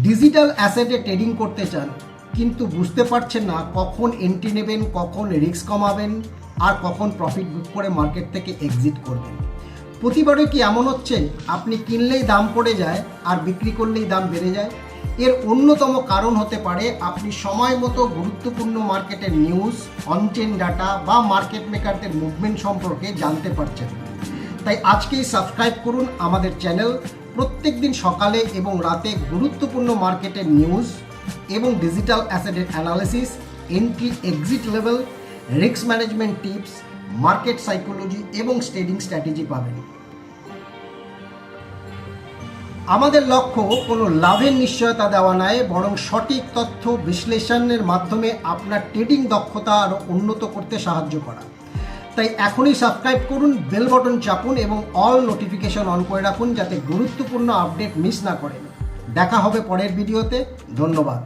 Digital অ্যাসেটে trading করতে চান কিন্তু বুঝতে পারছেন না কখন এন্ট্রি নেবেন, কখন রিস্ক কমাবেন আর কখন প্রফিট বুক করে মার্কেট থেকে এক্সিট করবেন। প্রতিবারই কি এমন হচ্ছে আপনি কিনলেই দাম পড়ে যায় আর বিক্রি করলেই দাম বেড়ে যায়? এর অন্যতম কারণ হতে পারে আপনি সময় মতো গুরুত্বপূর্ণ মার্কেটের নিউজ, অনচেন ডাটা বা মার্কেট মেকারদের মুভমেন্ট সম্পর্কে জানতে পারছেন। তাই আজকেই সাবস্ক্রাইব করুন আমাদের চ্যানেল। প্রত্যেক দিন সকালে এবং রাতে গুরুত্বপূর্ণ মার্কেটের নিউজ এবং ডিজিটাল অ্যাসেটের analysis, entry exit level, risk management tips, market psychology এবং ট্রেডিং স্ট্র্যাটেজি পাবেন। আমাদের লক্ষ্য কোনো লাভের নিশ্চয়তা দেওয়া নয়, বরং সঠিক তথ্য বিশ্লেষণের মাধ্যমে আপনার ট্রেডিং দক্ষতা আরও উন্নত করতে সাহায্য করা। তাই এখনই সাবস্ক্রাইব করুন, বেল বাটন চাপুন এবং অল নোটিফিকেশন অন করে রাখুন যাতে গুরুত্বপূর্ণ আপডেট মিস না করেন। দেখা হবে পরের ভিডিওতে। ধন্যবাদ।